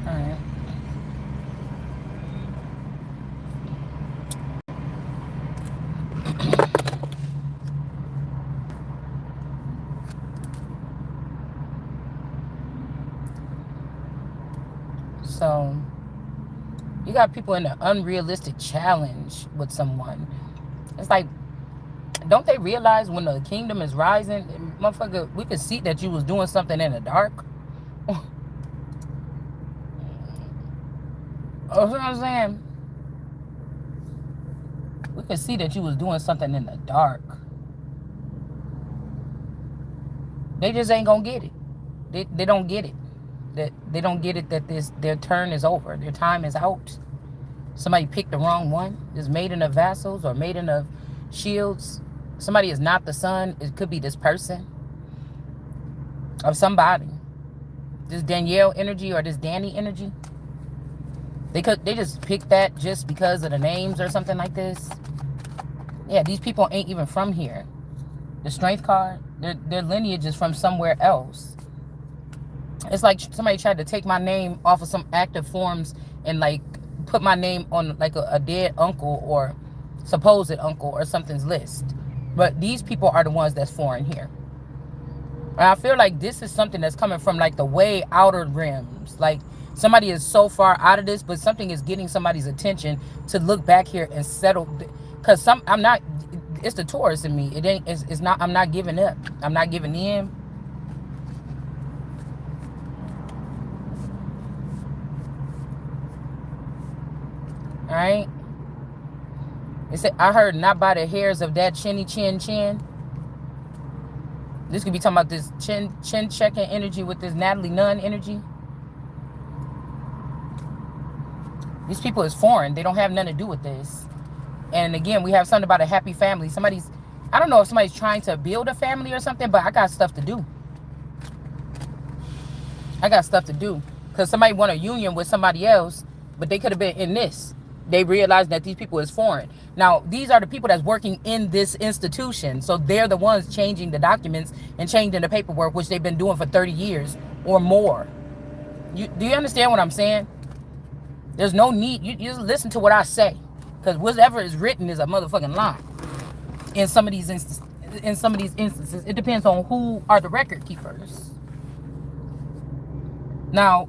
Alright. So you got people in an unrealistic challenge with someone. It's like, don't they realize when the kingdom is rising, motherfucker, we could see that you was doing something in the dark. You know what I'm saying? We could see that you was doing something in the dark. They just ain't gonna get it. They don't get it. They don't get it that their turn is over. Their time is out. Somebody picked the wrong one. It's made in of vassals or made in of shields. Somebody is not the son. It could be this person of somebody. This Danielle energy or this Danny energy. They just picked that just because of the names or something like this. Yeah, these people ain't even from here. The strength card, their lineage is from somewhere else. It's like somebody tried to take my name off of some active forms and like put my name on like a dead uncle or supposed uncle or something's list. But these people are the ones that's foreign here. And I feel like this is something that's coming from like the way outer rims. Like somebody is so far out of this, but something is getting somebody's attention to look back here and settle. Because I'm not, it's the Taurus in me. It ain't, it's not, I'm not giving up. I'm not giving in. All right. It said, I heard not by the hairs of that chinny chin. This could be talking about this chin checking energy with this Natalie Nunn energy. These people is foreign. They don't have nothing to do with this. And again, we have something about a happy family. I don't know if somebody's trying to build a family or something, but I got stuff to do. Because somebody want a union with somebody else, but they could have been in this. They realized that these people is foreign. Now, these are the people that's working in this institution. So they're the ones changing the documents and changing the paperwork, which they've been doing for 30 years or more. Do you understand what I'm saying? There's no need. You just listen to what I say. Because whatever is written is a motherfucking lie. In some of these instances, it depends on who are the record keepers. Now,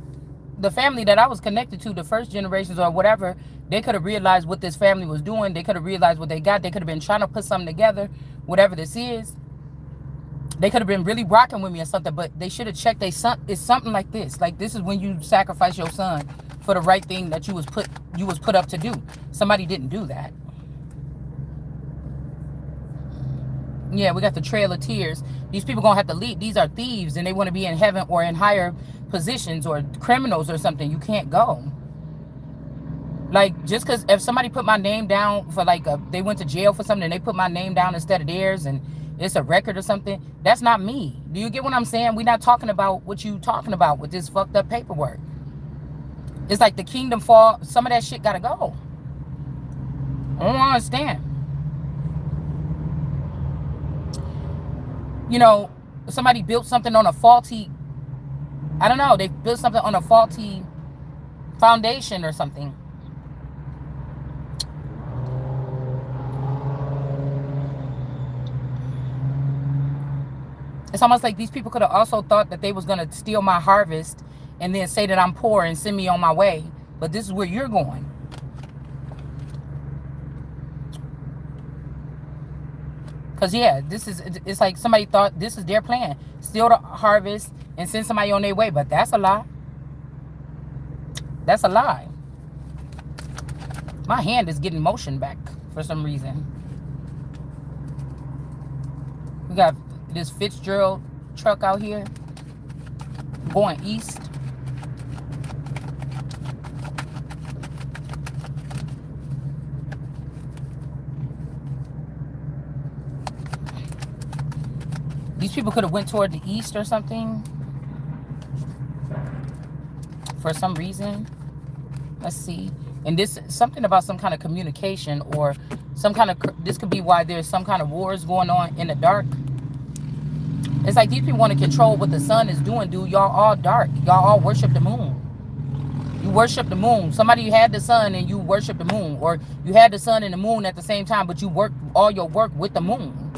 the family that I was connected to, the first generations or whatever, they could have realized what this family was doing. They could have realized what they got. They could have been trying to put something together, whatever this is. They could have been really rocking with me or something, but they should have checked their son. It's something like this. Like, this is when you sacrifice your son for the right thing that you was put up to do. Somebody didn't do that. Yeah, we got the Trail of Tears. These people gonna have to leave. These are thieves and they want to be in heaven or in higher positions or criminals or something. You can't go. Like, just because if somebody put my name down for like they went to jail for something and they put my name down instead of theirs and it's a record or something, that's not me. Do you get what I'm saying? We're not talking about what you talking about with this fucked up paperwork. It's like the kingdom fall. Some of that shit gotta go. I don't understand. You know, somebody built something on a faulty, I don't know, they built something on a faulty foundation or something. It's almost like these people could have also thought that they was going to steal my harvest and then say that I'm poor and send me on my way. But this is where you're going. Because, yeah, it's like somebody thought this is their plan. Steal the harvest and send somebody on their way. But that's a lie. That's a lie. My hand is getting motion back for some reason. We got this Fitzgerald truck out here going east. These people could have went toward the east or something for some reason. Let's see. And this something about some kind of communication or some kind of, this could be why there's some kind of wars going on in the dark. It's like these people want to control what the sun is doing, dude. Y'all all dark. Y'all all worship the moon. You worship the moon. Somebody had the sun and you worship the moon. Or you had the sun and the moon at the same time, but you work all your work with the moon.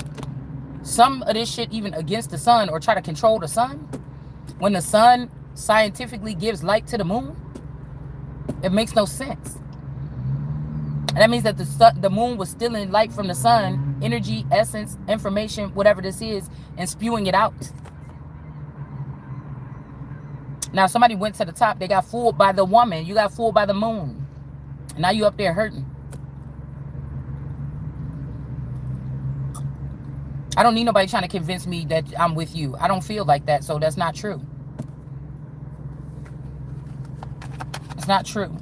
Some of this shit even against the sun or try to control the sun. When the sun scientifically gives light to the moon, it makes no sense. And that means that the moon was stealing light from the sun, energy, essence, information, whatever this is, and spewing it out. Now somebody went to the top. They got fooled by the woman. You got fooled by the moon. And now you up there hurting. I don't need nobody trying to convince me that I'm with you. I don't feel like that, so that's not true. It's not true.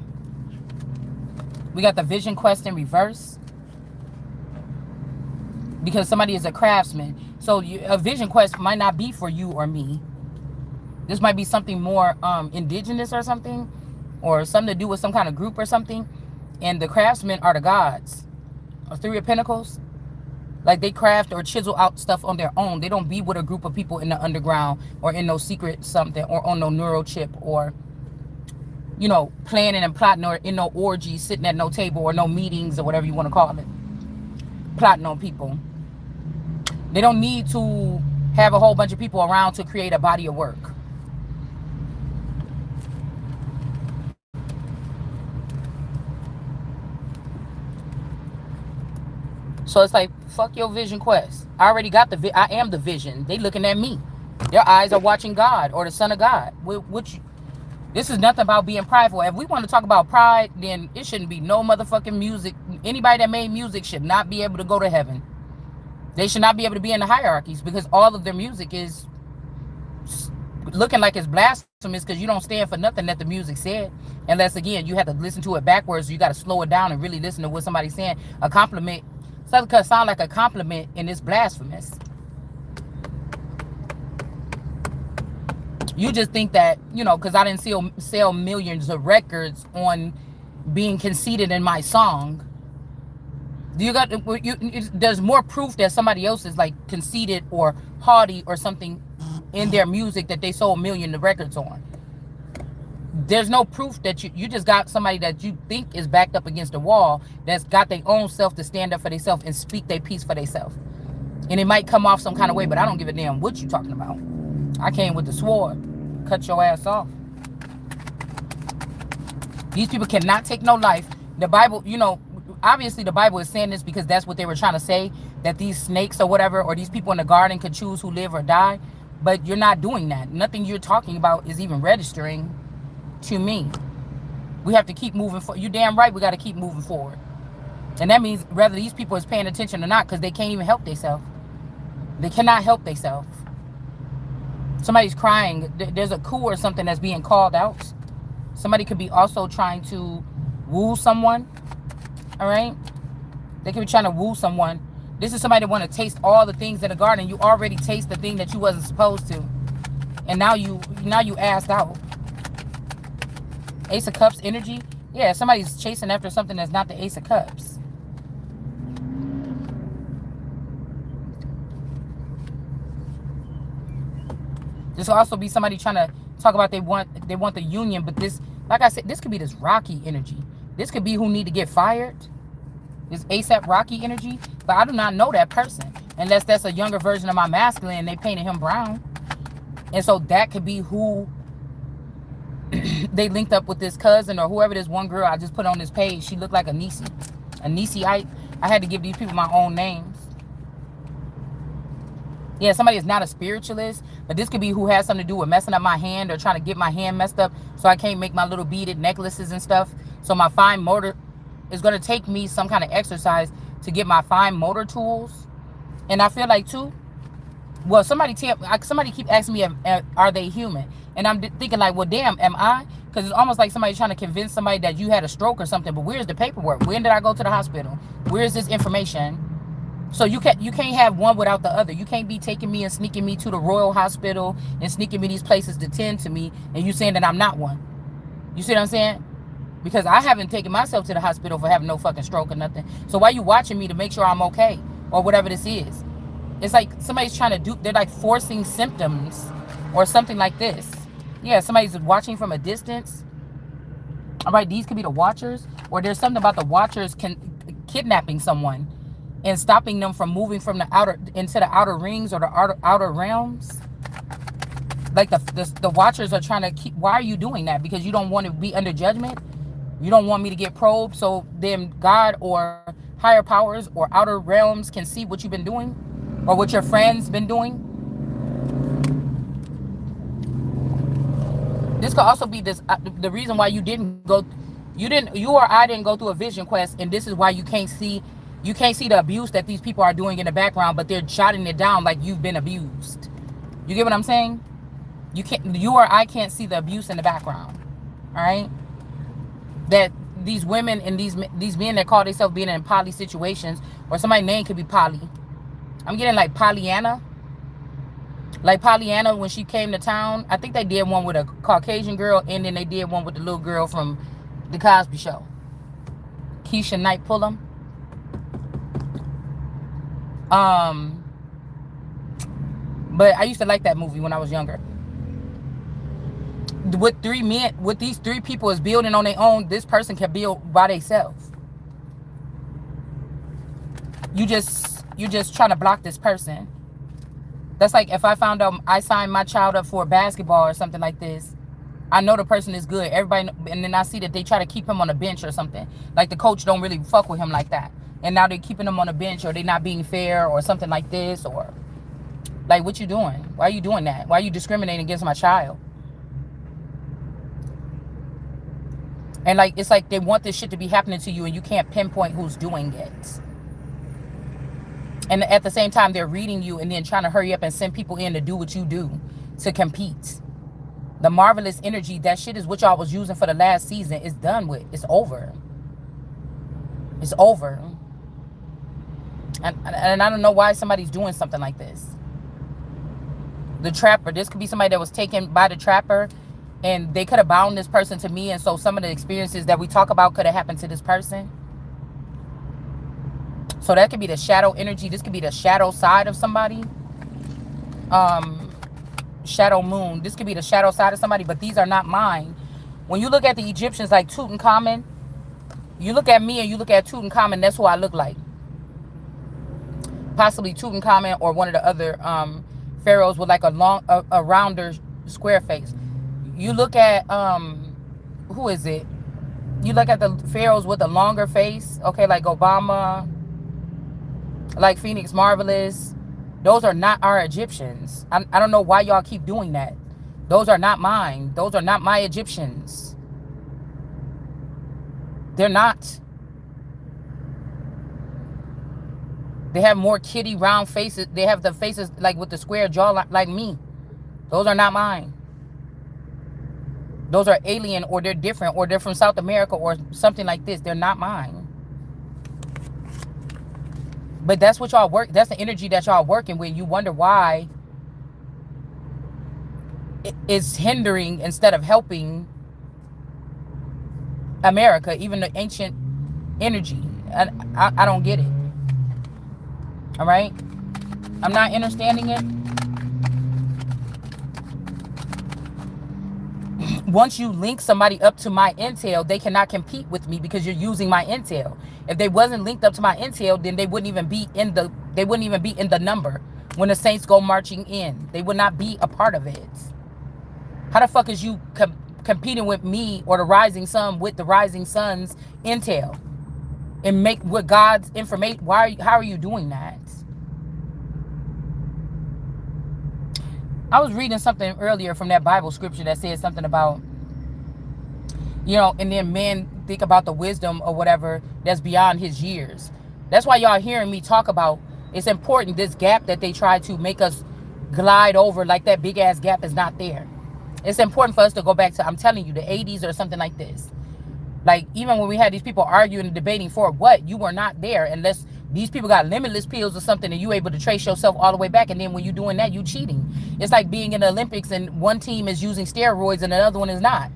We got the vision quest in reverse. Because somebody is a craftsman. So a vision quest might not be for you or me. This might be something more indigenous or something. Or something to do with some kind of group or something. And the craftsmen are the gods. Or Three of Pentacles. Like they craft or chisel out stuff on their own. They don't be with a group of people in the underground. Or in no secret something. Or on no neural chip. Or, you know, planning and plotting. Or in no orgy. Sitting at no table. Or no meetings. Or whatever you want to call it. Plotting on people. They don't need to have a whole bunch of people around to create a body of work. So it's like, fuck your vision quest. I already got I am the vision. They looking at me. Their eyes are watching God or the Son of God. This is nothing about being prideful. If we want to talk about pride, then it shouldn't be no motherfucking music. Anybody that made music should not be able to go to heaven. They should not be able to be in the hierarchies because all of their music is looking like it's blasphemous because you don't stand for nothing that the music said. Unless, again, you have to listen to it backwards. You got to slow it down and really listen to what somebody's saying. A compliment. Something could sound like a compliment and it's blasphemous. You just think that, you know, because I didn't sell millions of records on being conceited in my song. There's more proof that somebody else is like conceited or haughty or something in their music that they sold millions of records on. There's no proof that you just got somebody that you think is backed up against the wall that's got their own self to stand up for themselves and speak their piece for themselves. And it might come off some kind of way, but I don't give a damn what you talking about. I came with the sword. Cut your ass off. These people cannot take no life. The Bible, you know, obviously the Bible is saying this because that's what they were trying to say, that these snakes or whatever, or these people in the garden could choose who live or die. But you're not doing that. Nothing you're talking about is even registering to me. We have to keep moving forward. You're damn right we got to keep moving forward. And that means whether these people is paying attention or not, because they can't even help themselves. They cannot help themselves. Somebody's crying. There's a coup or something that's being called out. Somebody could be also trying to woo someone. All right? They could be trying to woo someone. This is somebody that want to taste all the things in the garden. You already taste the thing that you wasn't supposed to. And now you asked out. Ace of Cups energy. Yeah, somebody's chasing after something that's not the Ace of Cups. This will also be somebody trying to talk about they want the union, but this, like I said, this could be this Rocky energy. This could be who need to get fired. This ASAP Rocky energy, but I do not know that person unless that's a younger version of my masculine and they painted him brown. And so that could be who they linked up with, this cousin or whoever. This one girl I just put on this page, she looked like a Nisi. A Nisi-ite. I had to give these people my own names. Yeah, somebody is not a spiritualist, but this could be who has something to do with messing up my hand or trying to get my hand messed up so I can't make my little beaded necklaces and stuff. So my fine motor is going to take me some kind of exercise to get my fine motor tools. And I feel like too, well, somebody keep asking me, are they human? And I'm thinking like, well, damn, am I? Because it's almost like somebody trying to convince somebody that you had a stroke or something. But where's the paperwork? When did I go to the hospital? Where's this information? So you can't have one without the other. You can't be taking me and sneaking me to the Royal Hospital and sneaking me these places to tend to me, and you saying that I'm not one. You see what I'm saying? Because I haven't taken myself to the hospital for having no fucking stroke or nothing. So why are you watching me to make sure I'm okay or whatever this is? It's like somebody's trying to do, they're like forcing symptoms or something like this. Yeah, somebody's watching from a distance. All right, these could be the watchers, or there's something about the watchers kidnapping someone and stopping them from moving from the outer into the outer rings or the outer realms. Like the watchers are trying to keep. Why are you doing that? Because you don't want to be under judgment. You don't want me to get probed, so then God or higher powers or outer realms can see what you've been doing, or what your friends been doing. This could also be this the reason why you or I didn't go through a vision quest, and this is why you can't see the abuse that these people are doing in the background, but they're jotting it down like you've been abused. You get what I'm saying? You or I can't see the abuse in the background. All right? That these women and these men that call themselves being in poly situations, or somebody's name could be Polly. I'm getting like Pollyanna. Like Pollyanna, when she came to town, I think they did one with a Caucasian girl, and then they did one with the little girl from the Cosby Show, Keisha Knight Pullum. But I used to like that movie when I was younger. With these three people is building on their own, this person can build by themselves. You just trying to block this person. That's like if I found out I signed my child up for basketball or something like this. I know the person is good. Everybody, and then I see that they try to keep him on a bench or something. Like the coach don't really fuck with him like that. And now they're keeping him on a bench, or they're not being fair or something like this. Or like, what you doing? Why are you doing that? Why are you discriminating against my child? And like, it's like they want this shit to be happening to you and you can't pinpoint who's doing it. And at the same time, they're reading you and then trying to hurry up and send people in to do what you do, to compete. The marvelous energy, that shit is what y'all was using for the last season. It's done with. It's over. It's over. And I don't know why somebody's doing something like this. The trapper. This could be somebody that was taken by the trapper, and they could have bound this person to me. And so some of the experiences that we talk about could have happened to this person. So that could be the shadow energy. This could be the shadow side of somebody. Shadow moon. This could be the shadow side of somebody, but these are not mine. When you look at the Egyptians like Tutankhamun, you look at me and you look at Tutankhamun, that's who I look like. Possibly Tutankhamun or one of the other pharaohs with like a rounder square face. You look at who is it? You look at the pharaohs with a longer face, okay, like Obama, like Phoenix Marvelous. Those are not our Egyptians. I don't know why y'all keep doing that. Those are not mine. Those are not my Egyptians. They're not. They have more kitty round faces. They have the faces like with the square jaw like me. Those are not mine. Those are alien, or they're different, or they're from South America or something like this. They're not mine. But that's what y'all work. That's the energy that y'all working with. You wonder why it's hindering instead of helping America, even the ancient energy. I don't get it. All right? I'm not understanding it. Once you link somebody up to my intel, they cannot compete with me because you're using my intel. If they wasn't linked up to my intel, then they wouldn't even be in the number when the Saints go marching in. They would not be a part of it. How the fuck is you competing with me or the rising sun with the rising sun's intel and make with God's information? How are you doing that? I was reading something earlier from that Bible scripture that said something about, and then men think about the wisdom or whatever that's beyond his years. That's why y'all hearing me talk about it's important, this gap that they try to make us glide over, like that big ass gap is not there. It's important for us to go back to, I'm telling you, the 80s or something like this. Like, even when we had these people arguing and debating for what, you were not there unless these people got limitless pills or something and you able to trace yourself all the way back. And then when you're doing that, you cheating. It's like being in the Olympics and one team is using steroids and another one is not.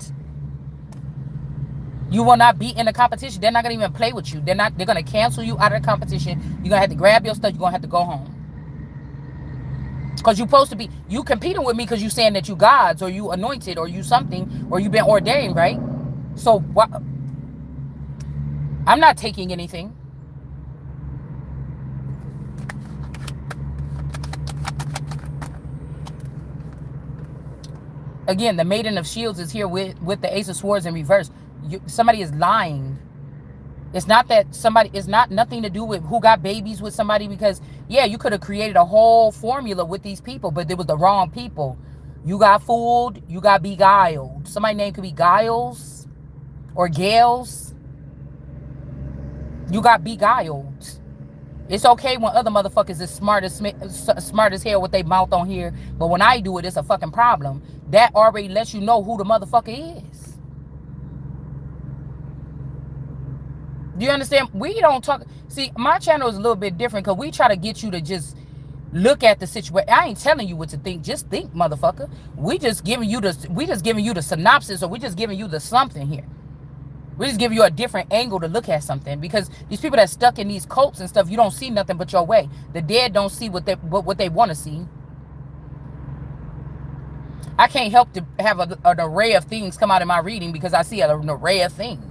You will not be in the competition. They're not going to even play with you. They're going to cancel you out of the competition. You're going to have to grab your stuff. You're going to have to go home. Because you're supposed to be, you competing with me because you saying that you gods or you anointed or you something or you been ordained, right? So what? I'm not taking anything. Again, the Maiden of Shields is here with the Ace of Swords in reverse. Somebody is lying. It's not that somebody, it's not nothing to do with who got babies with somebody, because yeah, you could have created a whole formula with these people, but it was the wrong people. You got fooled, you got beguiled. Somebody's name could be Giles or Gales. You got beguiled. It's okay when other motherfuckers is smart as hell with their mouth on here, but when I do it, it's a fucking problem. That already lets you know who the motherfucker is. Do you understand? We don't talk. See, my channel is a little bit different because we try to get you to just look at the situation. I ain't telling you what to think. Just think, motherfucker. We just giving you the synopsis, or we just giving you the something here. We just give you a different angle to look at something, because these people that stuck in these cults and stuff, you don't see nothing but your way. The dead don't see what they want to see. I can't help to have an array of things come out in my reading because I see an array of things.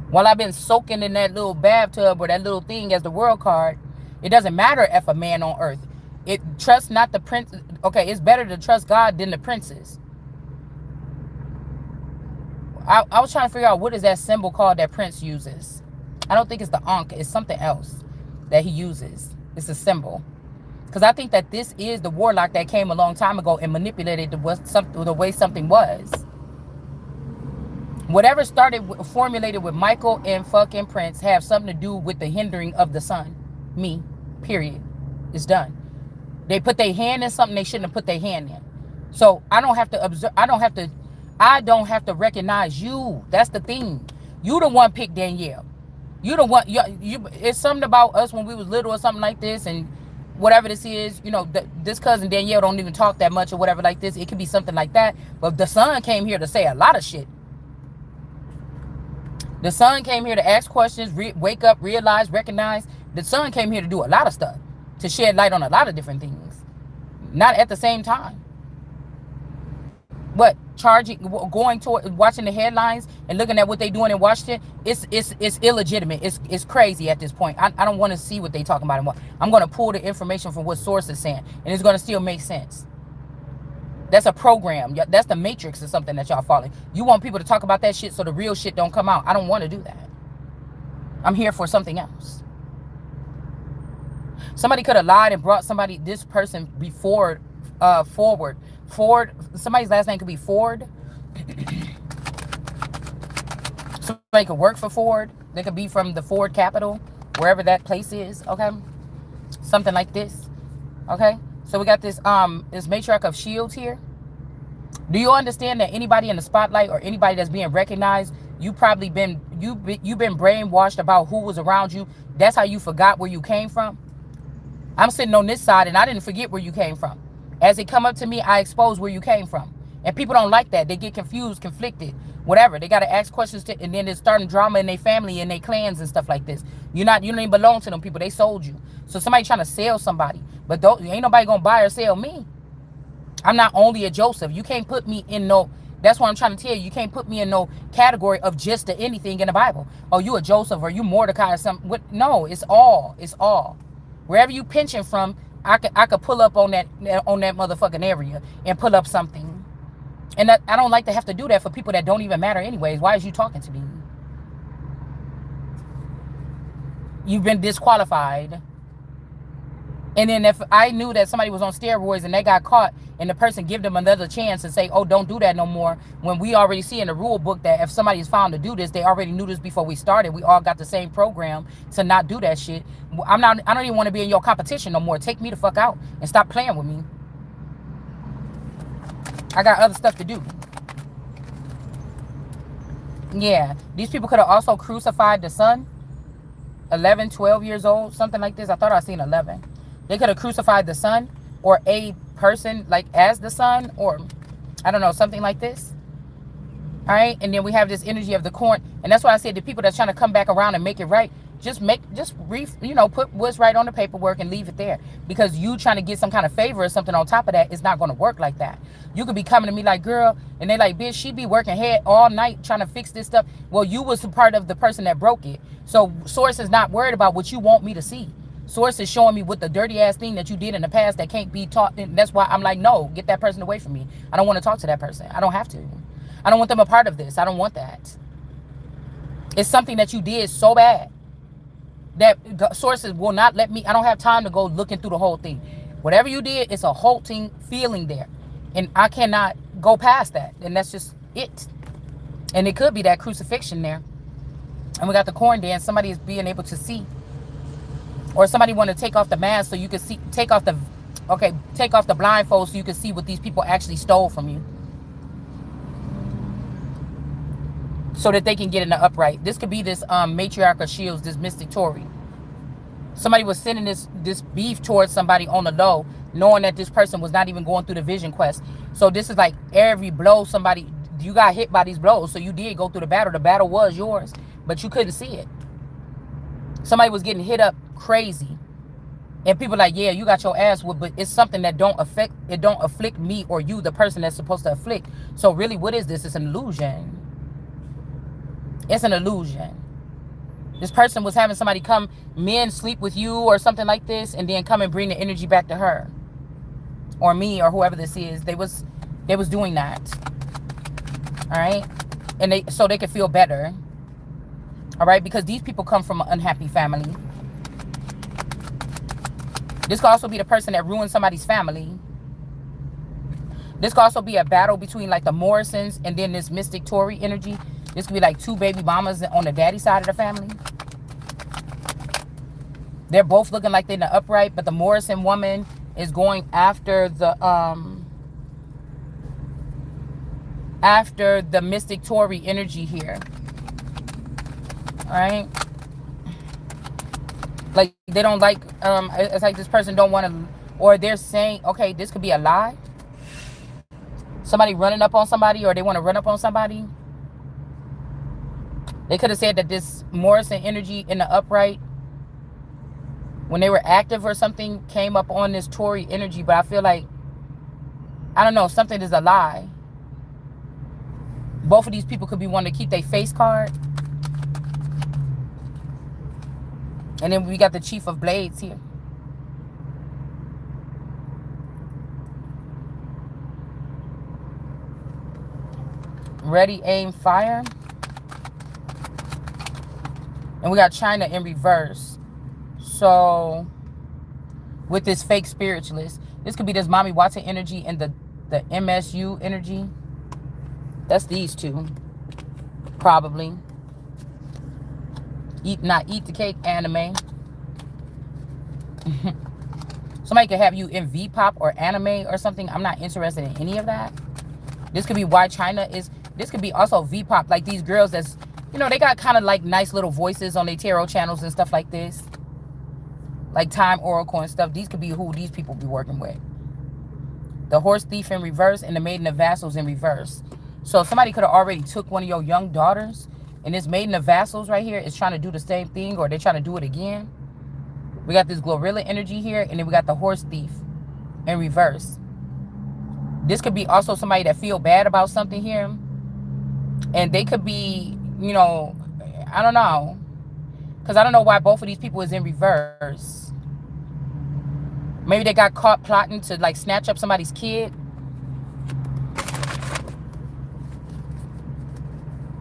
While I've been soaking in that little bathtub or that little thing as the world card, it doesn't matter if a man on earth. Trust not the prince. Okay, it's better to trust God than the princes. I was trying to figure out what is that symbol called that Prince uses. I don't think it's the Ankh. It's something else that he uses. It's a symbol. Because I think that this is the warlock that came a long time ago and manipulated the way something was. Whatever formulated with Michael and fucking Prince have something to do with the hindering of the sun. Me. Period. It's done. They put their hand in something they shouldn't have put their hand in. So I don't have to observe. I don't have to recognize you. That's the thing. You the one picked Danielle. You the one. It's something about us when we was little or something like this, and whatever this is, this cousin Danielle don't even talk that much or whatever like this. It could be something like that. But the son came here to say a lot of shit. The son came here to ask questions, wake up, realize, recognize. The son came here to do a lot of stuff, to shed light on a lot of different things. Not at the same time. But going toward watching the headlines and looking at what they doing in Washington, it's illegitimate. It's crazy at this point. I don't want to see what they talking about anymore. I'm going to pull the information from what source is saying, and it's going to still make sense. That's a program. That's the matrix or something that y'all following. You want people to talk about that shit so the real shit don't come out. I don't want to do that. I'm here for something else. Somebody could have lied and brought this person before forward. Ford, somebody's last name could be Ford. Somebody could work for Ford. They could be from the Ford capital, wherever that place is, okay? Something like this, okay? So we got this matriarch of shields here. Do you understand that anybody in the spotlight or anybody that's being recognized, you've been brainwashed about who was around you? That's how you forgot where you came from. I'm sitting on this side and I didn't forget where you came from. As they come up to me, I expose where you came from. And people don't like that. They get confused, conflicted, whatever. They got to ask questions, and then they're starting drama in their family and their clans and stuff like this. You don't even belong to them people. They sold you. So somebody trying to sell somebody. But ain't nobody going to buy or sell me. I'm not only a Joseph. You can't put me in no... That's what I'm trying to tell you. You can't put me in no category of just anything in the Bible. Oh, you a Joseph or you Mordecai or something. No, it's all. It's all. Wherever you pension from, I could pull up on that motherfucking area and pull up something. And I don't like to have to do that for people that don't even matter anyways. Why is you talking to me? You've been disqualified. And then if I knew that somebody was on steroids and they got caught and the person give them another chance and say, oh, don't do that no more, when we already see in the rule book that if somebody is found to do this, they already knew this before we started. We all got the same program to not do that shit. I don't even want to be in your competition no more. Take me the fuck out and stop playing with me. I got other stuff to do. Yeah, these people could have also crucified the son. 11, 12 years old, something like this. I thought I seen 11. They could have crucified the son or a person like as the son, or I don't know, something like this. All right. And then we have this energy of the corn. And that's why I said the people that's trying to come back around and make it right, put what's right on the paperwork and leave it there. Because you trying to get some kind of favor or something on top of that is not going to work like that. You could be coming to me like, girl, and they like, bitch, she be working head all night trying to fix this stuff. Well, you was a part of the person that broke it. So Source is not worried about what you want me to see. Source is showing me what the dirty ass thing that you did in the past that can't be taught. And that's why I'm like, no, get that person away from me. I don't want to talk to that person. I don't have to. I don't want them a part of this. I don't want that. It's something that you did so bad that Sources will not let me. I don't have time to go looking through the whole thing. Whatever you did, it's a halting feeling there. And I cannot go past that. And that's just it. And it could be that crucifixion there. And we got the corn dance. Somebody is being able to see. Or somebody want to take off the mask so you can see. Take off the blindfold so you can see what these people actually stole from you. So that they can get in the upright. This could be this matriarch of shields, this mystic Tory. Somebody was sending this beef towards somebody on the low, knowing that this person was not even going through the vision quest. So this is like every blow somebody, you got hit by these blows. So you did go through the battle. The battle was yours, but you couldn't see it. Somebody was getting hit up crazy. And people like, yeah, you got your ass whooped, but it's something that don't afflict me or you, the person that's supposed to afflict. So really, what is this? It's an illusion. It's an illusion. This person was having somebody come, men sleep with you or something like this, and then come and bring the energy back to her. Or me or whoever this is. They was doing that. Alright? And so they could feel better. Alright? Because these people come from an unhappy family. This could also be the person that ruined somebody's family. This could also be a battle between like the Morrisons and then this mystic Tory energy. This could be like two baby mamas on the daddy side of the family. They're both looking like they're in the upright, but the Morrison woman is going after the mystic Tory energy here. All right. Like they don't like it's like this person don't want to, or they're saying, okay, this could be a lie. Somebody running up on somebody, or they want to run up on somebody. They could have said that this Morrison energy in the upright, when they were active or something, came up on this Tory energy. But I feel like, I don't know, something is a lie. Both of these people could be wanting to keep their face card. And then we got the Chief of Blades here. Ready, aim, fire. And we got China in reverse. So, with this fake spiritualist, this could be this Mommy Watson energy and the MSU energy. That's these two. Probably. Eat the cake anime. Somebody could have you in V-pop or anime or something. I'm not interested in any of that. This could be why China is. This could be also V-pop. Like these girls that's, you know, they got kind of like nice little voices on their tarot channels and stuff like this. Like Time Oracle and stuff. These could be who these people be working with. The Horse Thief in reverse and the Maiden of Vassals in reverse. So somebody could have already took one of your young daughters. And this Maiden of Vassals right here is trying to do the same thing, or they're trying to do it again. We got this Glorilla energy here. And then we got the Horse Thief in reverse. This could be also somebody that feel bad about something here. And they could be, you know, I don't know. Because I don't know why both of these people is in reverse. Maybe they got caught plotting to like snatch up somebody's kid.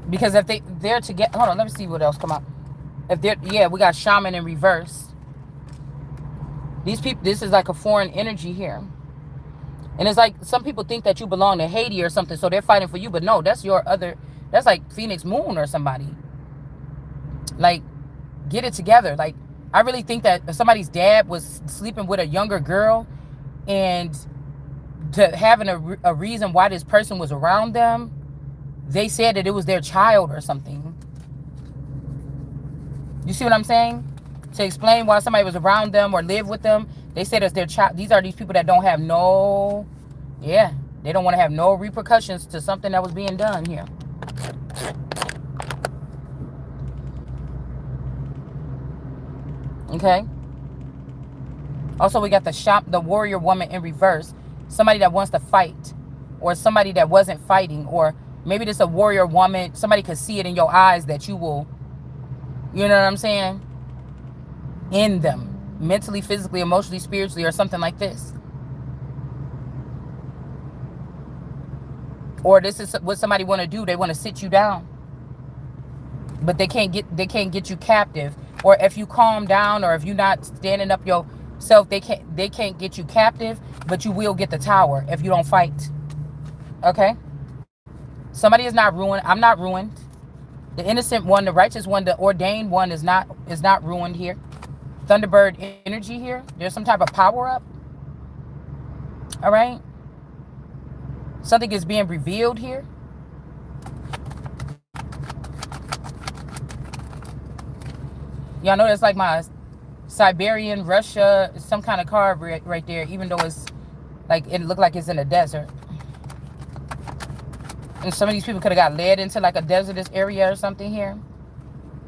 Because if they're together, hold on, let me see what else come up. If they're, yeah, we got Shaman in reverse. These people, this is like a foreign energy here. And it's like some people think that you belong to Haiti or something, so they're fighting for you. But no, that's your other, that's like Phoenix Moon or somebody. Like, get it together. Like, I really think that somebody's dad was sleeping with a younger girl, and to having a reason why this person was around them, they said that it was their child or something. You see what I'm saying? To explain why somebody was around them or lived with them, they said it's their child. These are these people that don't have no, yeah, they don't want to have no repercussions to something that was being done here. Okay. Also, we got the warrior woman in reverse. Somebody that wants to fight. or somebody that wasn't fighting, or maybe this a warrior woman. Somebody could see it in your eyes that you will, you know what I'm saying, in them, mentally, physically, emotionally, spiritually, or something like this. Or this is what somebody want to do. They want to sit you down, but they can't get you captive. Or if you calm down, or if you're not standing up yourself, they can't get you captive, but you will get the tower if you don't fight. Okay? Somebody is not ruined. I'm not ruined. The innocent one, the righteous one, the ordained one is not ruined here. Thunderbird energy here. There's some type of power up. All right? Something is being revealed here. Y'all know that's like my Siberian, Russia, some kind of card right there, even though it's like, it looked like it's in a desert. And some of these people could have got led into like a desertous area or something here.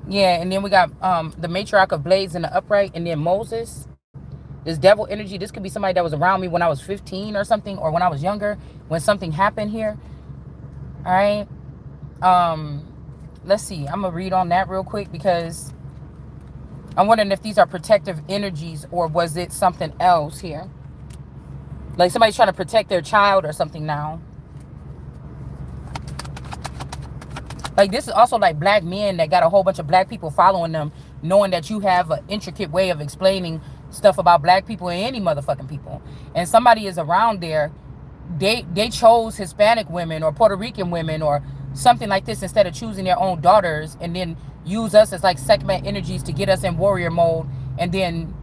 Yeah, and then we got the matriarch of blades in the upright, and then Moses. This devil energy, this could be somebody that was around me when I was 15 or something, or when I was younger, when something happened here. All right. Let's see. I'm going to read on that real quick, because I'm wondering if these are protective energies, or was it something else here? Like somebody's trying to protect their child or something now. Like this is also like black men that got a whole bunch of black people following them, knowing that you have an intricate way of explaining stuff about black people and any motherfucking people. And somebody is around there. They chose Hispanic women or Puerto Rican women or something like this, instead of choosing their own daughters, and then use us as like segment energies to get us in warrior mode, and then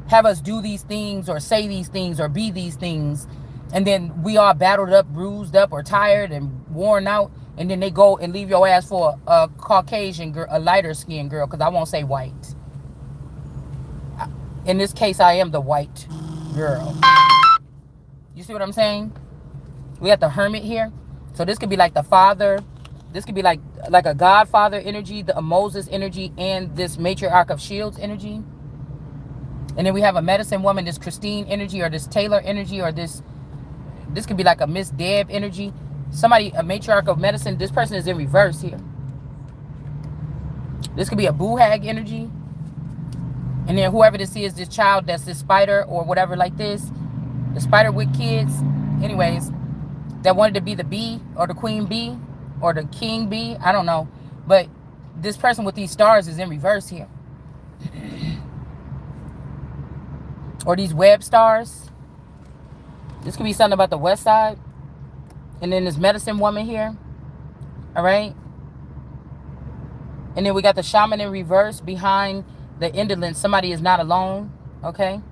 have us do these things or say these things or be these things. And then we all battled up, bruised up, or tired and worn out. And then they go and leave your ass for a Caucasian girl, a lighter skinned girl, because I won't say white. In this case, I am the white girl. You see what I'm saying? We got the hermit here. So this could be like the father. This could be like a godfather energy, the Moses energy, and this matriarch of shields energy. And then we have a medicine woman, this Christine energy, or this Taylor energy, or this could be like a Miss Deb energy. Somebody, a matriarch of medicine. This person is in reverse here. This could be a Boo-Hag energy. And then whoever this is, this child, that's this spider or whatever like this. The spider with kids. Anyways, that wanted to be the bee or the queen bee or the king bee. I don't know. But this person with these stars is in reverse here. Or these web stars. This could be something about the west side. And then this medicine woman here. All right. And then we got the shaman in reverse behind the indolence. Somebody is not alone. Okay.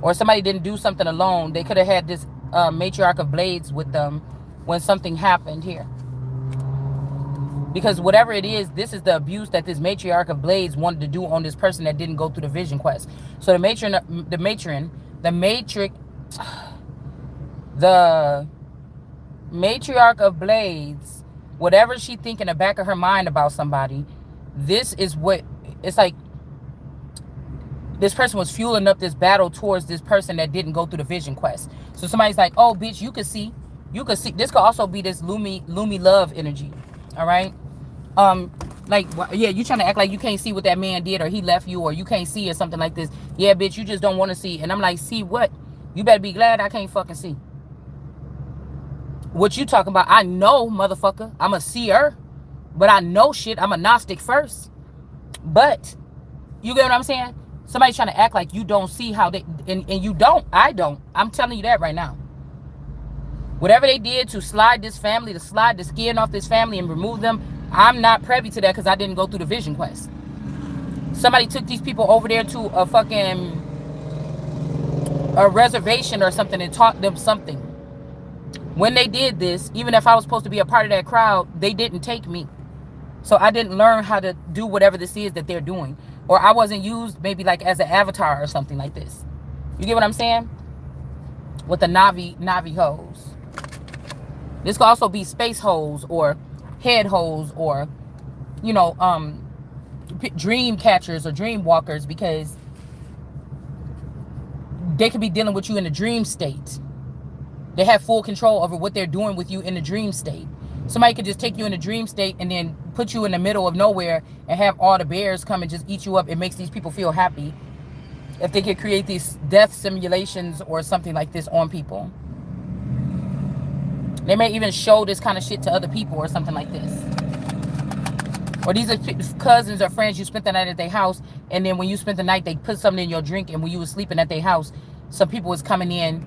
Or somebody didn't do something alone. They could have had this matriarch of blades with them when something happened here. Because whatever it is, this is the abuse that this matriarch of blades wanted to do on this person that didn't go through the vision quest. So the matriarch of blades, whatever she think in the back of her mind about somebody, this is what it's like. This person was fueling up this battle towards this person that didn't go through the vision quest. So somebody's like, oh bitch, you could see. This could also be this Lumi love energy. All right. Like, yeah, you trying to act like you can't see what that man did, or he left you, or you can't see, or something like this. Yeah, bitch, you just don't want to see. And I'm like, see what? You better be glad I can't fucking see. What you talking about? I know, motherfucker. I'm a seer, but I know shit. I'm a Gnostic first. But you get what I'm saying? Somebody's trying to act like you don't see how they, and you don't. I don't. I'm telling you that right now. Whatever they did to slide this family, to slide the skin off this family and remove them, I'm not privy to that because I didn't go through the vision quest. Somebody took these people over there to a reservation or something and taught them something. When they did this, even if I was supposed to be a part of that crowd, they didn't take me. So I didn't learn how to do whatever this is that they're doing. Or I wasn't used maybe like as an avatar or something like this. You get what I'm saying? With the Navi hoes. This could also be space hoes or head hoes or, you know, dream catchers or dream walkers, because they could be dealing with you in a dream state. They have full control over what they're doing with you in the dream state. Somebody could just take you in a dream state and then put you in the middle of nowhere and have all the bears come and just eat you up. It makes these people feel happy if they could create these death simulations or something like this on people. They may even show this kind of shit to other people or something like this. Or these are cousins or friends you spent the night at their house, and then when you spent the night, they put something in your drink, and when you were sleeping at their house, some people was coming in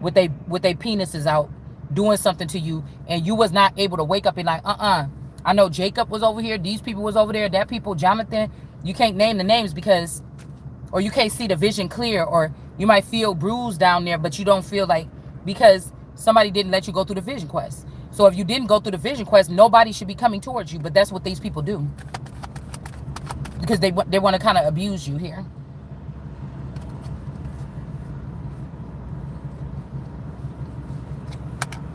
with their penises out, doing something to you, and you was not able to wake up and like, I know Jacob was over here, these people was over there, that people, Jonathan. You can't name the names because, or you can't see the vision clear, or you might feel bruised down there, but you don't feel like, because somebody didn't let you go through the vision quest. So if you didn't go through the vision quest, nobody should be coming towards you. But that's what these people do. Because they want to kind of abuse you here.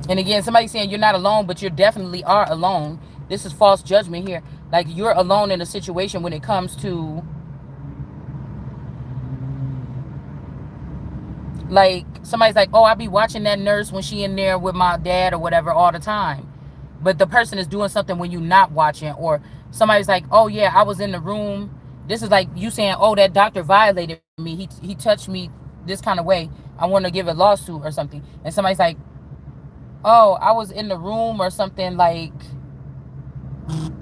And again, somebody's saying you're not alone, but you definitely are alone. This is false judgment here. Like you're alone in a situation when it comes to, like, somebody's like, oh, I be watching that nurse when she in there with my dad or whatever all the time. But the person is doing something when you're not watching. Or somebody's like, oh, yeah, I was in the room. This is like you saying, oh, that doctor violated me. He touched me this kind of way. I want to give a lawsuit or something. And somebody's like, oh, I was in the room or something, like,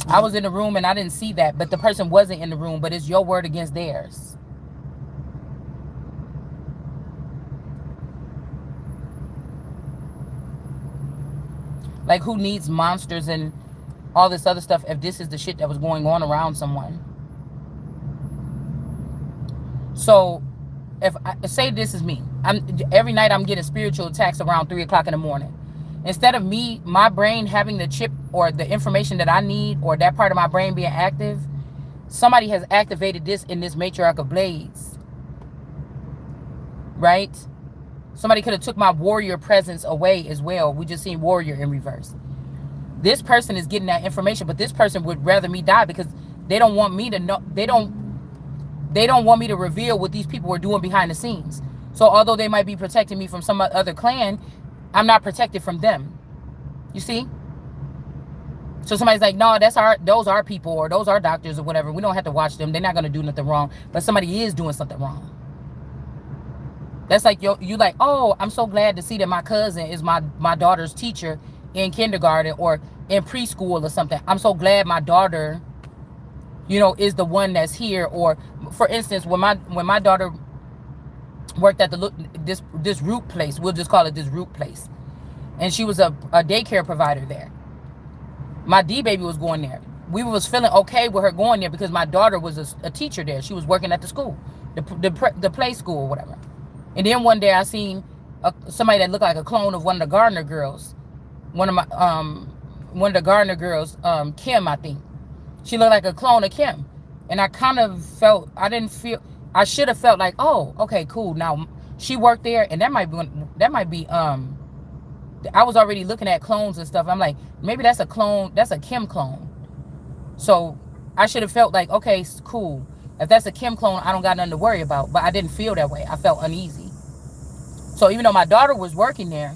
I was in the room and I didn't see that. But the person wasn't in the room. But it's your word against theirs. Like, who needs monsters and all this other stuff if this is the shit that was going on around someone? So, if I say this is me, every night I'm getting spiritual attacks around 3 o'clock in the morning. Instead of me, my brain having the chip or the information that I need, or that part of my brain being active, somebody has activated this in this matriarch of blades. Right? Somebody could have took my warrior presence away as well. We just seen warrior in reverse. This person is getting that information, but this person would rather me die because they don't want me to know. They don't want me to reveal what these people were doing behind the scenes. So although they might be protecting me from some other clan, I'm not protected from them. You see? So somebody's like, no, those are people, or those are doctors or whatever. We don't have to watch them. They're not going to do nothing wrong. But somebody is doing something wrong. That's like you like, oh, I'm so glad to see that my cousin is my daughter's teacher in kindergarten or in preschool or something. I'm so glad my daughter, is the one that's here. Or for instance, when my daughter worked at this root place, we'll just call it this root place, and she was a daycare provider there. My D baby was going there. We was feeling okay with her going there because my daughter was a teacher there. She was working at the school, the play school or whatever. And then one day I seen somebody that looked like a clone of one of the Gardner girls. One of the Gardner girls, Kim, I think. She looked like a clone of Kim. And I kind of felt, I should have felt like, oh, okay, cool. Now she worked there, and that might be I was already looking at clones and stuff. I'm like, maybe that's a clone, that's a Kim clone. So I should have felt like, okay, cool. If that's a Kim clone, I don't got nothing to worry about. But I didn't feel that way. I felt uneasy. So even though my daughter was working there,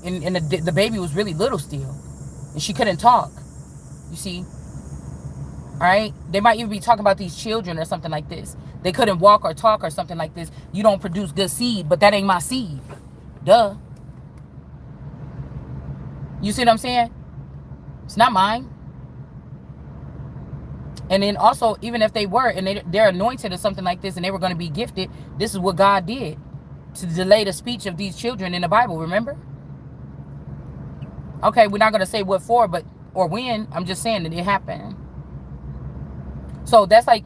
and the baby was really little still, and she couldn't talk, you see, all right? They might even be talking about these children or something like this. They couldn't walk or talk or something like this. You don't produce good seed, but that ain't my seed. Duh. You see what I'm saying? It's not mine. And then also, even if they were, and they're anointed or something like this, and they were going to be gifted, this is what God did to delay the speech of these children in the Bible, remember? Okay, we're not going to say what for, or when. I'm just saying that it happened. So that's like,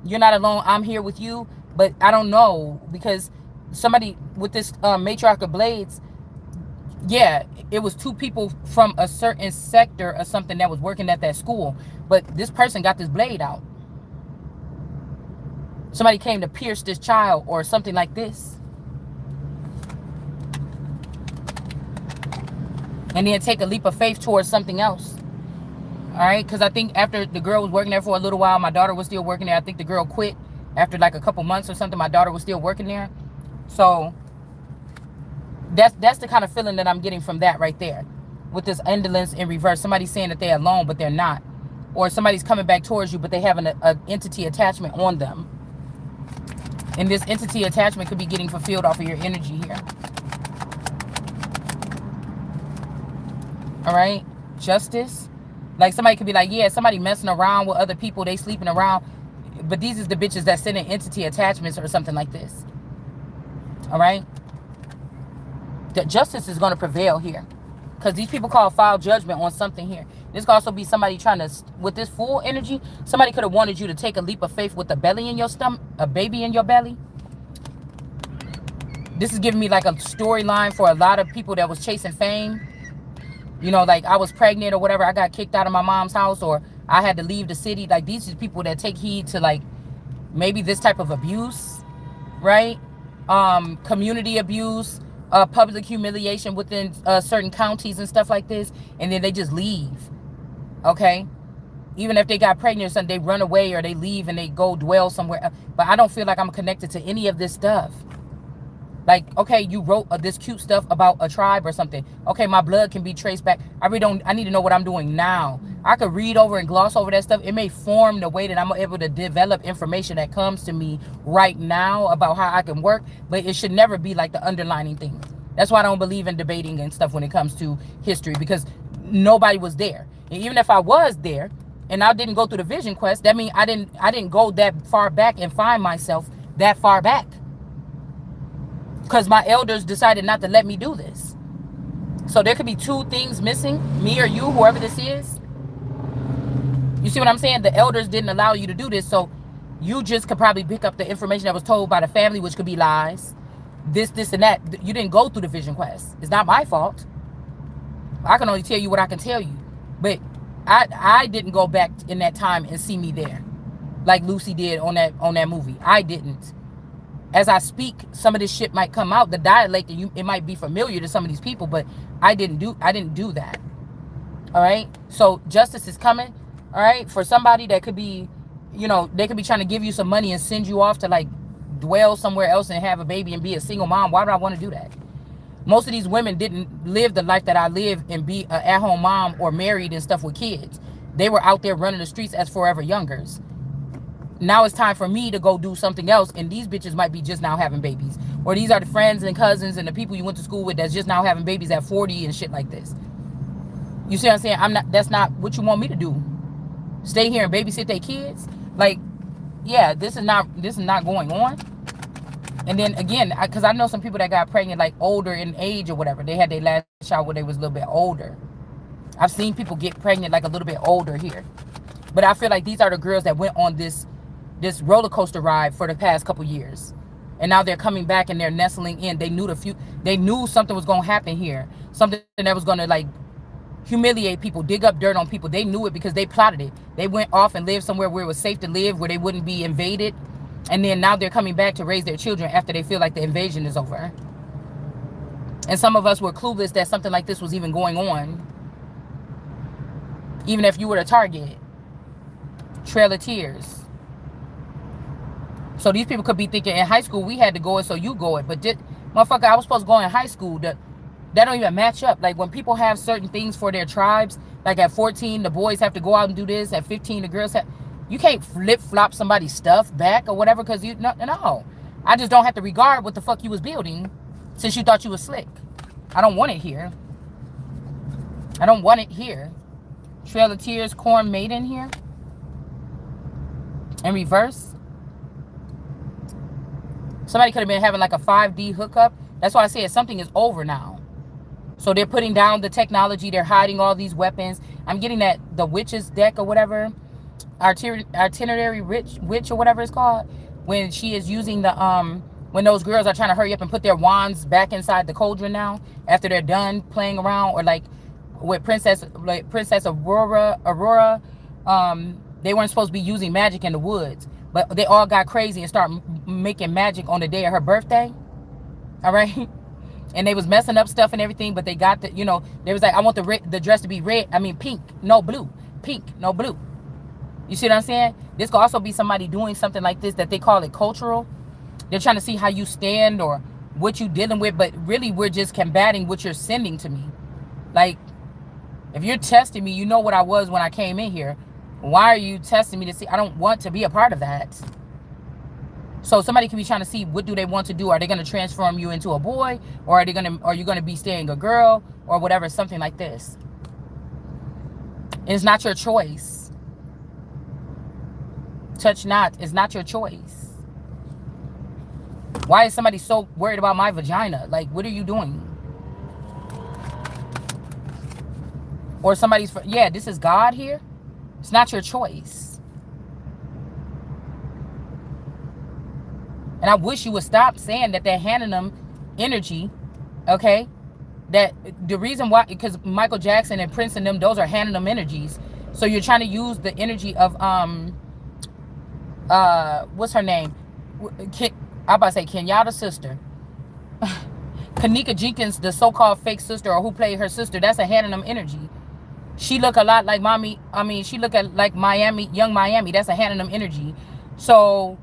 you're not alone. I'm here with you. But I don't know, because somebody with this matriarch of blades, yeah, it was two people from a certain sector or something that was working at that school. But this person got this blade out. Somebody came to pierce this child or something like this. And then take a leap of faith towards something else. All right? Because I think after the girl was working there for a little while, my daughter was still working there. I think the girl quit after like a couple months or something. My daughter was still working there. So That's the kind of feeling that I'm getting from that right there. With this indolence in reverse. Somebody's saying that they're alone, but they're not. Or somebody's coming back towards you, but they have an entity attachment on them. And this entity attachment could be getting fulfilled off of your energy here. All right? Justice. Like somebody could be like, yeah, somebody messing around with other people. They sleeping around. But these is the bitches that send in entity attachments or something like this. All right? The justice is going to prevail here. Because these people call file judgment on something here. This could also be somebody trying to, with this full energy, somebody could have wanted you to take a leap of faith with a belly in your stomach, a baby in your belly. This is giving me like a storyline for a lot of people that was chasing fame. You know, like I was pregnant or whatever. I got kicked out of my mom's house, or I had to leave the city. Like these are people that take heed to like maybe this type of abuse, right? Community abuse. Public humiliation within certain counties and stuff like this, and then they just leave. Okay, even if they got pregnant or something, they run away or they leave and they go dwell somewhere. But I don't feel like I'm connected to any of this stuff. Like, okay, you wrote this cute stuff about a tribe or something. Okay, my blood can be traced back. I really don't. I need to know what I'm doing now. I could read over and gloss over that stuff. It may form the way that I'm able to develop information that comes to me right now about how I can work, but it should never be like the underlining thing. That's why I don't believe in debating and stuff when it comes to history, because nobody was there. And even if I was there and I didn't go through the vision quest, that means I didn't go that far back and find myself that far back. Because my elders decided not to let me do this. So there could be two things missing, me or you, whoever this is. You see what I'm saying? The elders didn't allow you to do this, so you just could probably pick up the information that was told by the family, which could be lies. This, and that. You didn't go through the vision quest. It's not my fault. I can only tell you what I can tell you. But I didn't go back in that time and see me there, like Lucy did on that movie. I didn't. As I speak, some of this shit might come out. The dialect, it might be familiar to some of these people, but I didn't do that. All right. So justice is coming. All right. For somebody that could be, you know, they could be trying to give you some money and send you off to like dwell somewhere else and have a baby and be a single mom. Why would I want to do that? Most of these women didn't live the life that I live and be an at-home mom or married and stuff with kids. They were out there running the streets as forever youngers. Now it's time for me to go do something else, and these bitches might be just now having babies. Or these are the friends and cousins and the people you went to school with that's just now having babies at 40 and shit like this. You see what I'm saying? That's not what you want me to do. Stay here and babysit their kids? Like, yeah, this is not going on. And then again, because I know some people that got pregnant like older in age or whatever. They had their last child when they was a little bit older. I've seen people get pregnant like a little bit older here. But I feel like these are the girls that went on this roller coaster ride for the past couple years, and now they're coming back and they're nestling in. They knew something was going to happen here, something that was going to like humiliate people, dig up dirt on people. They knew it because they plotted it. They went off and lived somewhere where it was safe to live, where they wouldn't be invaded, and then now they're coming back to raise their children after they feel like the invasion is over. And some of us were clueless that something like this was even going on, even if you were the target. Trail of Tears. So these people could be thinking in high school we had to go it, so you go it. But motherfucker, I was supposed to go in high school. That don't even match up. Like when people have certain things for their tribes, like at 14 the boys have to go out and do this. At 15 the girls have. You can't flip-flop somebody's stuff back or whatever because you no. I just don't have to regard what the fuck you was building since you thought you was slick. I don't want it here. I don't want it here. Trail of Tears, Corn Maiden here. In reverse. Somebody could have been having like a 5D hookup. That's why I said something is over now. So they're putting down the technology. They're hiding all these weapons. I'm getting that the witch's deck or whatever. Itinerary witch or whatever it's called. When she is using the when those girls are trying to hurry up and put their wands back inside the cauldron now after they're done playing around, or like with Princess Aurora, they weren't supposed to be using magic in the woods, but they all got crazy and started making magic on the day of her birthday. All right. And they was messing up stuff and everything, but they got the, they was like, I want the dress to be pink, no blue, pink, no blue. You see what I'm saying? This could also be somebody doing something like this that they call it cultural. They're trying to see how you stand or what you dealing with, but really we're just combating what you're sending to me. Like, if you're testing me, you know what I was when I came in here. Why are you testing me to see? I don't want to be a part of that. So somebody can be trying to see what do they want to do. Are they going to transform you into a boy, or are you going to be staying a girl, or whatever, something like this. It's not your choice. Touch not. It's not your choice. Why is somebody so worried about my vagina? Like, what are you doing? Or somebody's, yeah, this is God here. It's not your choice. And I wish you would stop saying that they're handing them energy, okay? That the reason why, because Michael Jackson and Prince and them, those are handing them energies. So you're trying to use the energy of, what's her name? I'm about to say Kenyatta's sister. Kanika Jenkins, the so-called fake sister, or who played her sister, that's a handing them energy. She look a lot like mommy. I mean, she look at like Miami, young Miami. That's a handing them energy. So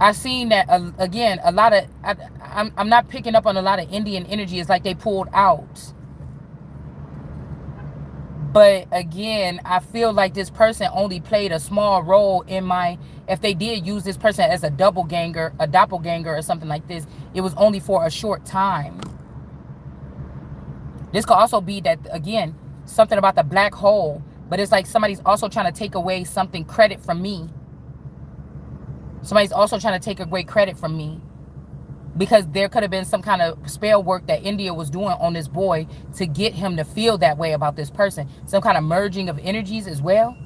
I seen that again. A lot of I'm not picking up on a lot of Indian energy. It's like they pulled out. But again, I feel like this person only played a small role in my. If they did use this person as a doppelganger or something like this, it was only for a short time. This could also be that, again, something about the black hole. But it's like somebody's also trying to take away something, credit from me. Somebody's also trying to take away credit from me. Because there could have been some kind of spell work that India was doing on this boy to get him to feel that way about this person. Some kind of merging of energies as well.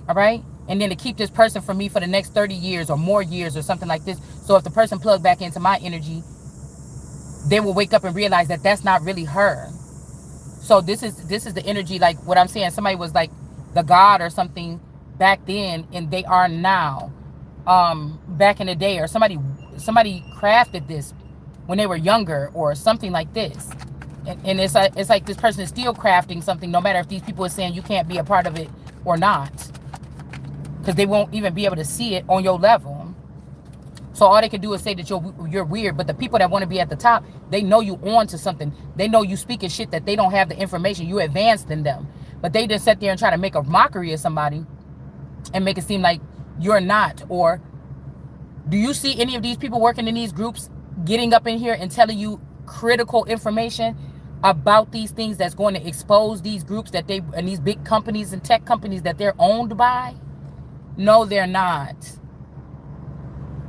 All right? And then to keep this person from me for the next 30 years or more years or something like this. So if the person plugged back into my energy, they will wake up and realize that that's not really her. So this is the energy, like what I'm saying. Somebody was like the god or something back then, and they are now. Back in the day, or somebody crafted this when they were younger, or something like this. And it's like this person is still crafting something, no matter if these people are saying you can't be a part of it or not, because they won't even be able to see it on your level. So all they can do is say that you're weird. But the people that want to be at the top, they know you on to something. They know you speaking shit that they don't have the information. You advanced than them. But they just sit there and try to make a mockery of somebody and make it seem like you're not. Or do you see any of these people working in these groups getting up in here and telling you critical information about these things that's going to expose these groups that they, and these big companies and tech companies that they're owned by? No, they're not.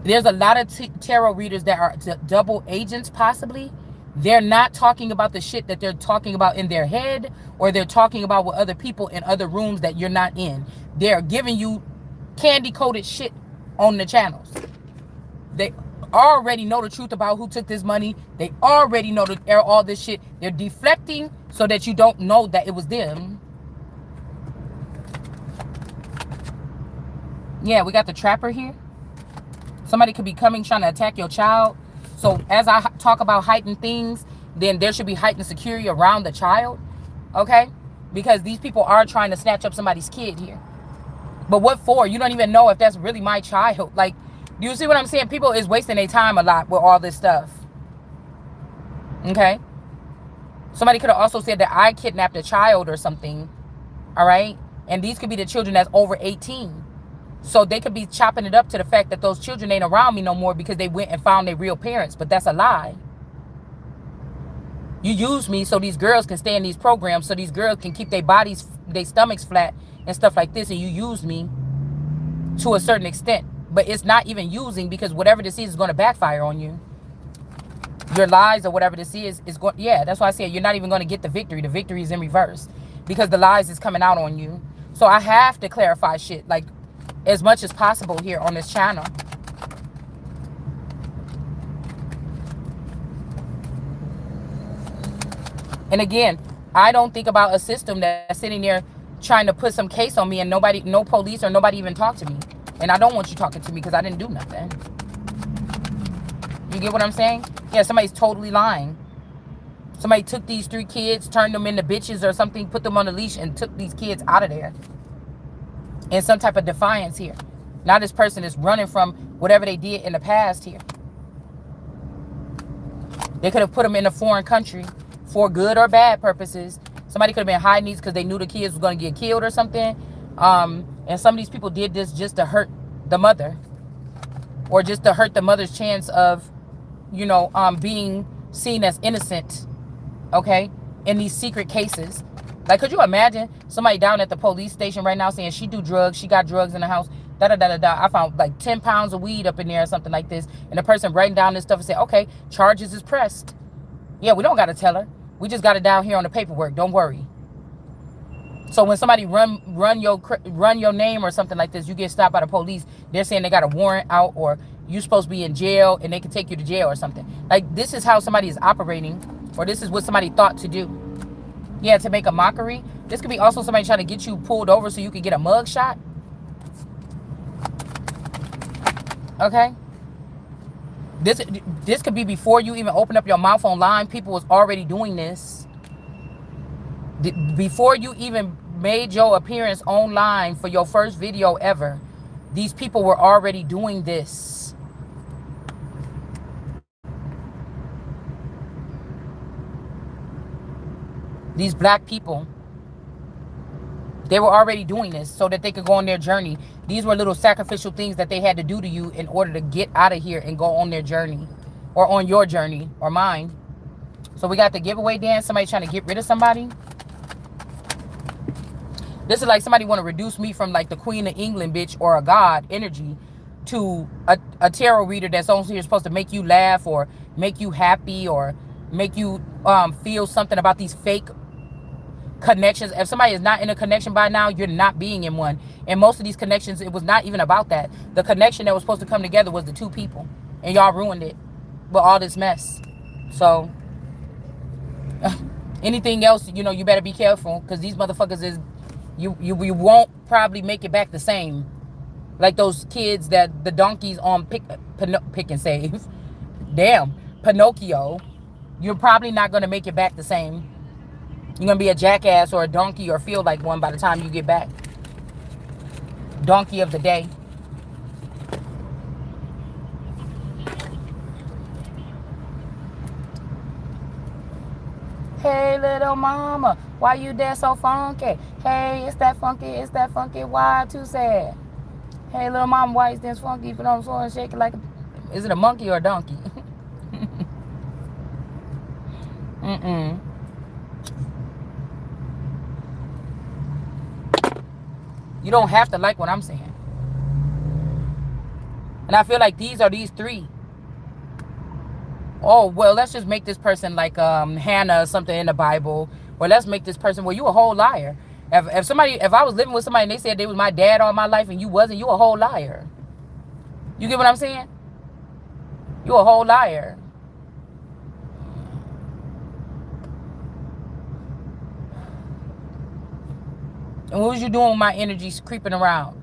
There's a lot of tarot readers that are double agents, possibly. They're not talking about the shit that they're talking about in their head, or they're talking about with other people in other rooms that you're not in. They're giving you candy-coated shit on the channels. They already know the truth about who took this money. They already know all this shit. They're deflecting so that you don't know that it was them. Yeah, we got the trapper here. Somebody could be coming trying to attack your child. So as I talk about heightened things, then there should be heightened security around the child. Okay? Because these people are trying to snatch up somebody's kid here. But what for? You don't even know if that's really my child. Like, do you see what I'm saying? People is wasting their time a lot with all this stuff. Okay? Somebody could have also said that I kidnapped a child or something. All right? And these could be the children that's over 18. So they could be chopping it up to the fact that those children ain't around me no more because they went and found their real parents. But that's a lie. You use me so these girls can stay in these programs, so these girls can keep their bodies, their stomachs flat and stuff like this. And you use me to a certain extent. But it's not even using, because whatever this is going to backfire on you. Your lies or whatever this is going, yeah, that's why I said you're not even going to get the victory. The victory is in reverse because the lies is coming out on you. So I have to clarify shit like as much as possible here on this channel. And again, I don't think about a system that's sitting there trying to put some case on me and nobody, no police or nobody even talk to me. And I don't want you talking to me because I didn't do nothing. You get what I'm saying? Yeah, somebody's totally lying. Somebody took these 3 kids, turned them into bitches or something, put them on a leash and took these kids out of there. In some type of defiance here. Now this person is running from whatever they did in the past here. They could have put them in a foreign country for good or bad purposes. Somebody could have been hiding these because they knew the kids was going to get killed or something. And some of these people did this just to hurt the mother, or just to hurt the mother's chance of, being seen as innocent, okay, in these secret cases. Like, could you imagine somebody down at the police station right now saying she do drugs, she got drugs in the house, da-da-da-da-da. I found like 10 pounds of weed up in there or something like this. And the person writing down this stuff and say, okay, charges is pressed. Yeah, we don't got to tell her. We just got it down here on the paperwork. Don't worry. So when somebody run your name or something like this, you get stopped by the police, they're saying they got a warrant out, or you're supposed to be in jail and they can take you to jail or something. Like, this is how somebody is operating, or this is what somebody thought to do. Yeah, to make a mockery. This could be also somebody trying to get you pulled over so you can get a mug shot. Okay? This could be before you even open up your mouth online. People was already doing this. Before you even made your appearance online for your first video ever, these people were already doing this. These black people, they were already doing this so that they could go on their journey. These were little sacrificial things that they had to do to you in order to get out of here and go on their journey, or on your journey, or mine. So we got the giveaway dance. Somebody trying to get rid of somebody. This is like somebody want to reduce me from like the Queen of England bitch or a god energy to a tarot reader that's only here supposed to make you laugh or make you happy or make you feel something about these fake connections. If somebody is not in a connection by now, you're not being in one. And most of these connections, it was not even about that. The connection that was supposed to come together was the two people, and y'all ruined it with all this mess. So anything else, you better be careful, because these motherfuckers is you won't probably make it back the same. Like those kids that the donkeys on pick and save. Damn, Pinocchio. You're probably not going to make it back the same. You're going to be a jackass or a donkey, or feel like one by the time you get back. Donkey of the day. Hey, little mama, why you there so funky? Hey, it's that funky, why too sad? Hey, little mama, why is this funky? But I'm so shaking like a... Is it a monkey or a donkey? You don't have to like what I'm saying. And I feel like these are these three. Oh, well, let's just make this person like Hannah or something in the Bible. Or let's make this person, well, you a whole liar. If I was living with somebody and they said they was my dad all my life and you wasn't, you a whole liar. You get what I'm saying? You a whole liar. And what was you doing with my energy creeping around?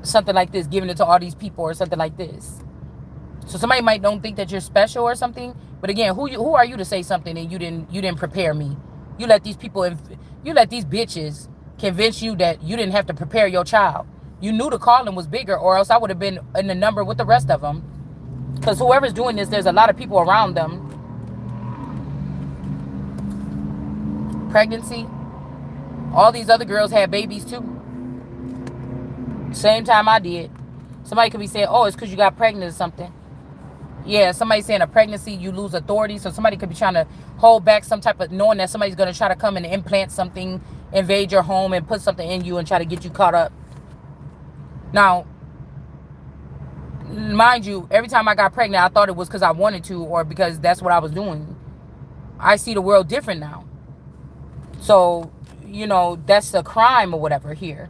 Something like this, giving it to all these people or something like this. So somebody might don't think that you're special or something. But again, who are you to say something and you didn't prepare me? You let these people, you let these bitches convince you that you didn't have to prepare your child. You knew the calling was bigger, or else I would have been in the number with the rest of them. Because whoever's doing this, there's a lot of people around them. Pregnancy. All these other girls had babies too. Same time I did. Somebody could be saying, oh, it's because you got pregnant or something. Yeah, somebody saying a pregnancy, you lose authority. So somebody could be trying to hold back some type of, knowing that somebody's going to try to come and implant something, invade your home and put something in you and try to get you caught up. Now, mind you, every time I got pregnant, I thought it was because I wanted to, or because that's what I was doing. I see the world different now. So, that's a crime or whatever here.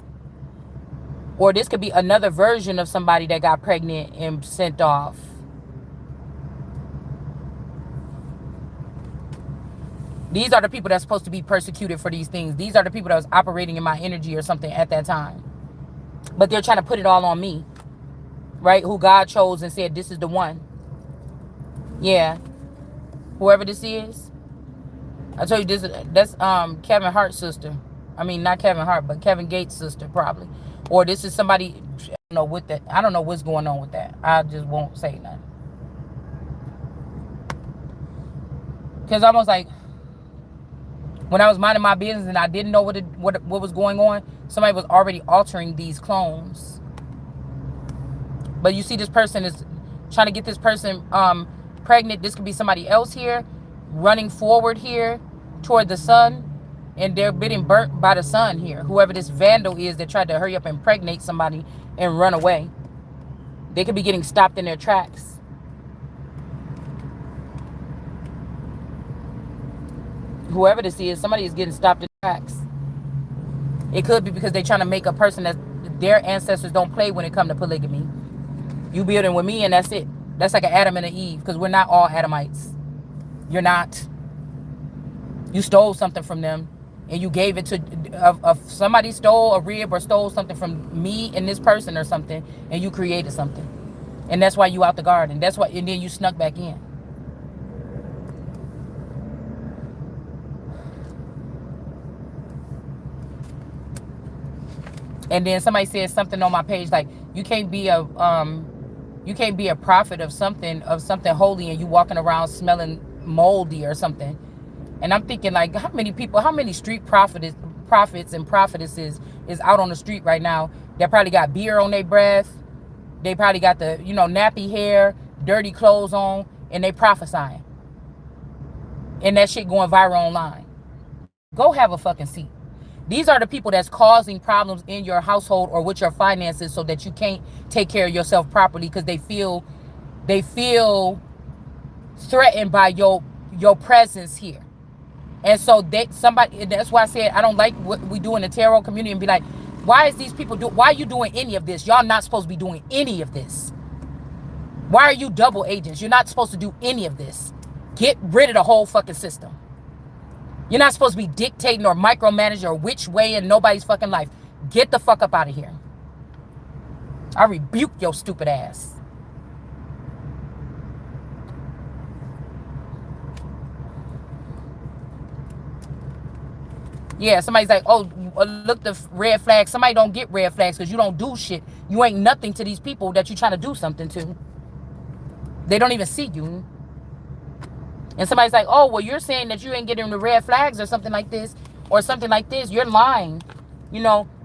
Or this could be another version of somebody that got pregnant and sent off. These are the people that's supposed to be persecuted for these things. These are the people that was operating in my energy or something at that time. But they're trying to put it all on me. Right? Who God chose and said, this is the one. Yeah. Whoever this is. I told you that's Kevin Hart's sister. I mean, not Kevin Hart, but Kevin Gates' sister, probably. Or this is somebody, I don't know what's going on with that. I just won't say nothing. Because almost like when I was minding my business and I didn't know what was going on, somebody was already altering these clones. But you see, this person is trying to get this person pregnant. This could be somebody else here, running forward here toward the sun, and they're getting burnt by the sun here. Whoever this vandal is that tried to hurry up and impregnate somebody and run away, they could be getting stopped in their tracks. Whoever this is, somebody is getting stopped in their tracks. It could be because they're trying to make a person that their ancestors don't play when it comes to polygamy. You building with me and that's it. That's like an Adam and an Eve, because we're not all Adamites. You're not. You stole something from them and you gave it to somebody stole a rib or stole something from me and this person or something, and you created something. And that's why you out the garden. That's why, and then you snuck back in. And then somebody said something on my page like, you can't be a prophet of something holy and you walking around smelling moldy or something. And I'm thinking, like, how many street prophets and prophetesses is out on the street right now that probably got beer on their breath, they probably got the nappy hair, dirty clothes on, and they prophesying, and that shit going viral online. Go have a fucking seat. These are the people that's causing problems in your household or with your finances, so that you can't take care of yourself properly, because they feel threatened by your presence here. And so that's why I said I don't like what we do in the tarot community and be like, why is these people why are you doing any of this? Y'all not supposed to be doing any of this. Why are you double agents? You're not supposed to do any of this. Get rid of the whole fucking system. You're not supposed to be dictating or micromanaging or which way in nobody's fucking life. Get the fuck up out of here. I rebuke your stupid ass. Yeah, somebody's like, oh, look, the red flags. Somebody don't get red flags because you don't do shit. You ain't nothing to these people that you're trying to do something to. They don't even see you. And somebody's like, oh, well, you're saying that you ain't getting the red flags or something like this. Or something like this. You're lying.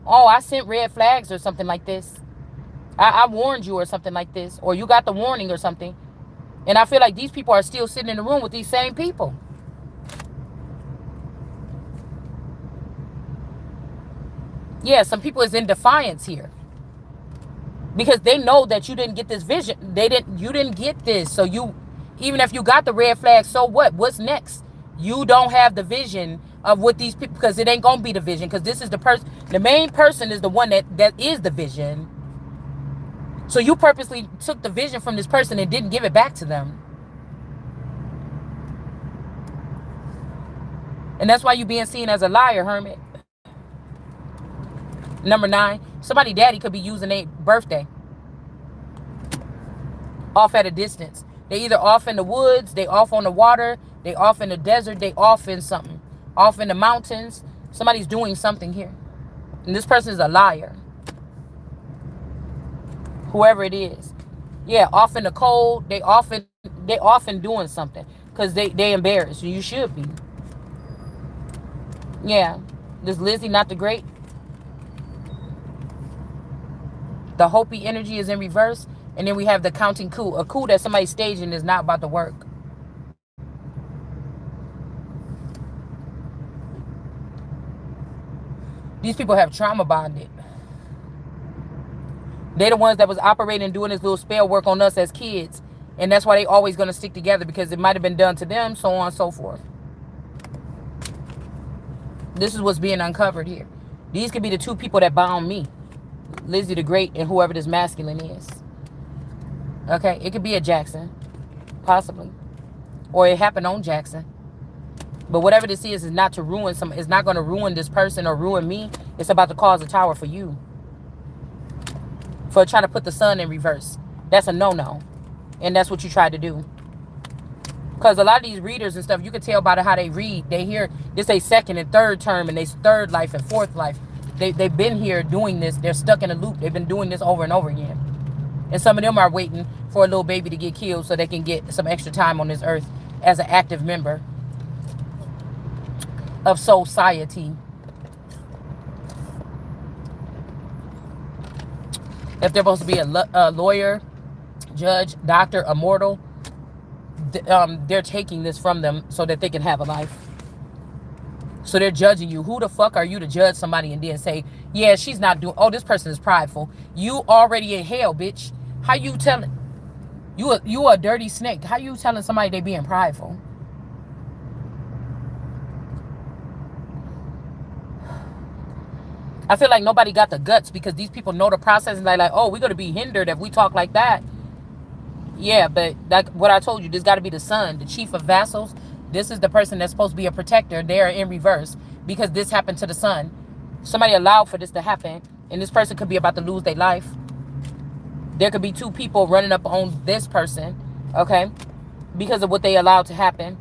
Oh, I sent red flags or something like this. I warned you or something like this. Or you got the warning or something. And I feel like these people are still sitting in the room with these same people. Yeah, some people is in defiance here. Because they know that you didn't get this vision. You didn't get this. So even if you got the red flag, so what? What's next? You don't have the vision of what these people, because it ain't gonna be the vision, because this is the main person is the one that is the vision. So you purposely took the vision from this person and didn't give it back to them. And that's why you being seen as a liar, hermit. Number 9, somebody daddy could be using their birthday off at a distance. They either off in the woods, they off on the water, they off in the desert, they off in something. Off in the mountains. Somebody's doing something here. And this person is a liar. Whoever it is. Yeah, off in the cold, they often doing something. Because they embarrassed. You should be. Yeah. This Lizzie, not the great. The Hopi energy is in reverse. And then we have the counting coup. A coup that somebody's staging is not about to work. These people have trauma bonded. They're the ones that was operating, doing this little spell work on us as kids. And that's why they always going to stick together, because it might have been done to them, so on and so forth. This is what's being uncovered here. These could be the 2 people that bound me. Lizzie the Great and whoever this masculine is. Okay, it could be a Jackson, possibly, or it happened on Jackson. But whatever this is not to ruin it's not going to ruin this person or ruin me. It's about to cause a tower for you. For trying to put the sun in reverse. That's a no-no. And that's what you tried to do. Because a lot of these readers and stuff, you can tell by how they read. They hear this a second and third term, and they third life and fourth life. They've been here doing this. They're stuck in a loop. They've been doing this over and over again. And some of them are waiting for a little baby to get killed so they can get some extra time on this earth as an active member. of society. If they're supposed to be a lawyer, judge, doctor, immortal, they're taking this from them so that they can have a life. So they're judging you. Who the fuck are you to judge somebody and then say, yeah, she's not doing, oh, this person is prideful. You already in hell, bitch. How you telling? You a dirty snake. How you telling somebody they being prideful? I feel like nobody got the guts because these people know the process and they're like, oh, we're going to be hindered if we talk like that. Yeah, but like what I told you, this got to be the son, the chief of vassals. This is the person that's supposed to be a protector. They're in reverse because this happened to the son. Somebody allowed for this to happen, and this person could be about to lose their life. There could be two people running up on this person, okay, because of what they allowed to happen.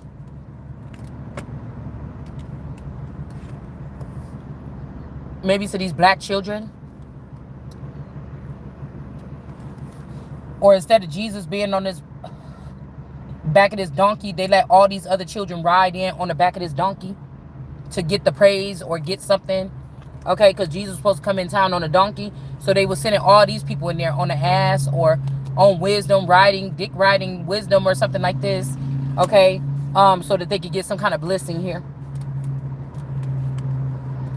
Maybe to these black children. Or instead of Jesus being on this back of this donkey, they let all these other children ride in on the back of this donkey to get the praise or get something. Okay, because Jesus was supposed to come in town on a donkey. So they were sending all these people in there on an ass or on wisdom, dick riding wisdom or something like this. Okay, so that they could get some kind of blessing here.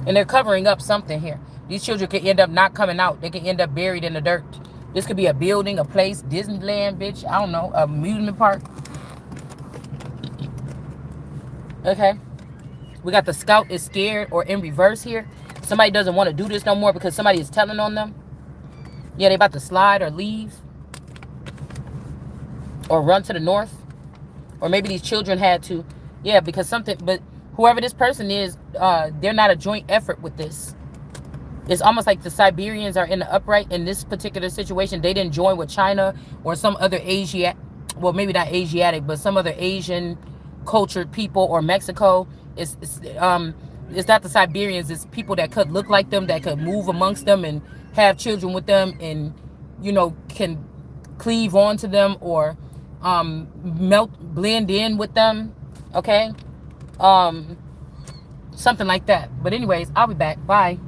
And they're covering up something here. These children could end up not coming out. They could end up buried in the dirt. This could be a building, a place, Disneyland, bitch. I don't know, amusement park. Okay. We got the scout is scared or in reverse here. Somebody doesn't want to do this no more because somebody is telling on them. Yeah, they about to slide or leave. Or run to the north. Or maybe these children had to. Yeah, because something, but whoever this person is, they're not a joint effort with this. It's almost like the Siberians are in the upright in this particular situation. They didn't join with China or some other well, maybe not Asiatic, but some other Asian cultured people or Mexico. It's not the Siberians. It's people that could look like them, that could move amongst them and have children with them and, you know, can cleave onto them or blend in with them. Okay? Something like that. But anyways, I'll be back. Bye.